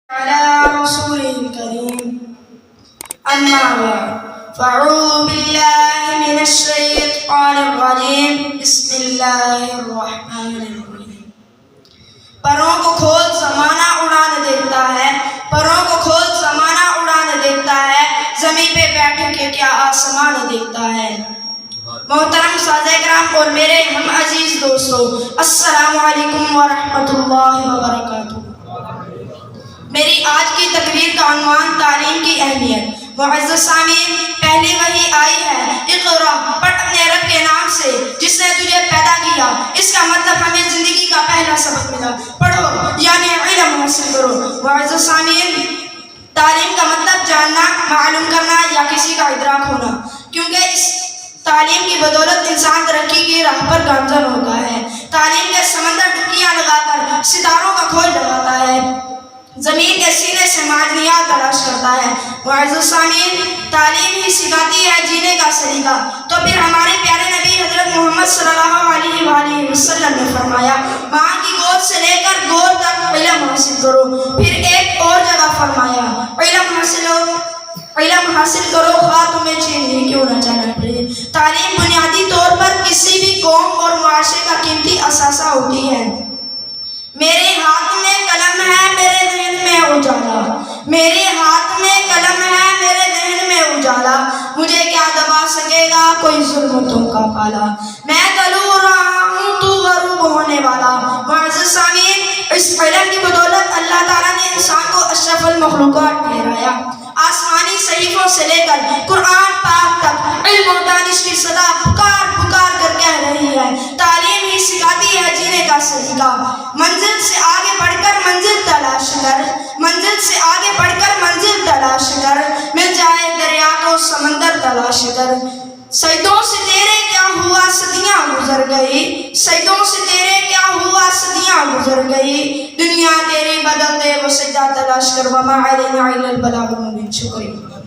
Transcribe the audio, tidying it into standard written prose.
على رسوله الكريم أما بعد فأعوذ بالله من الشيطان الرجيم بسم الله الرحمن الرحيم پروں کو کھول زمانہ اڑانے دیتا ہے، پروں کو کھول زمانہ اڑانے دیتا ہے، زمین پہ بیٹھ کے کیا آسمان دیکھتا ہے۔ محترم سادہ کرام اور میرے ہم عزیز دوستو، السلام علیکم ورحمۃ اللہ وبرکاتہ۔ میری آج کی تقریر کا عنوان تعلیم کی اہمیت۔ معزز سامعین، پہلی وحی آئی ہے اقرا، پڑھ اپنے رب کے نام سے جس نے تجھے پیدا کیا۔ اس کا مطلب ہمیں زندگی کا پہلا سبق ملا، پڑھو یعنی علم حاصل کرو۔ معزز سامعین، تعلیم کا مطلب جاننا، معلوم کرنا یا کسی کا ادراک ہونا، کیونکہ اس تعلیم کی بدولت انسان ترقی کی راہ پر گامزن ہوتا ہے۔ تعلیم کے سمندر ڈبکیاں لگا کر ستاروں کا کھوج لگاتا ہے، زمین کے سینے سے معدنیات تلاش کرتا ہے۔ معزز سامعین، تعلیم ہی سکھاتی ہے جینے کا سلیقہ۔ تو پھر ہمارے پیارے نبی حضرت محمد صلی اللہ علیہ وآلہ وسلم نے فرمایا، ماں کی گود سے لے کر گود تک علم حاصل کرو۔ پھر ایک اور جگہ فرمایا، علم حاصل کرو خواہ تمہیں چین ہی کیوں نہ جانا پڑے۔ تعلیم بنیادی طور پر کسی بھی قوم اور معاشرے کا قیمتی اثاثہ ہوتی ہے۔ میرے ہاتھ میں قلم ہے، میرے ذہن میں اجالا، میرے ہاتھ میں قلم ہے، میرے ذہن میں اجالا، مجھے کیا دبا سکے گا کوئی ظلمتوں کا پالا، میں طلوع رہا ہوں تو غروب ہونے والا۔ معزز سامعین، اس علم کی بدولت اللہ تعالیٰ نے انسان کو اشرف المخلوقات ٹھہرایا۔ آسمانی صحیفوں سے لے کر قرآن پاک تک علم و دانش کی صدا پکار پکار کر کہہ رہی ہے، تعلیم ہی سکھاتی ہے جینے کا سلیقہ۔ منزل سے آگے بڑھ کر منزل تلاش کر، منزل سے آگے بڑھ کر منزل تلاش کر، مل جائے دریا کو سمندر تلاش کر۔ سجدوں سے تیرے کیا ہوا صدیاں گزر گئی، سجدوں سے تیرے کیا ہوا صدیاں گزر گئی، دنیا تیری بدل دے وہ سجدہ تلاش کر، وما علینا الا البلاغ المبین۔ شکریہ۔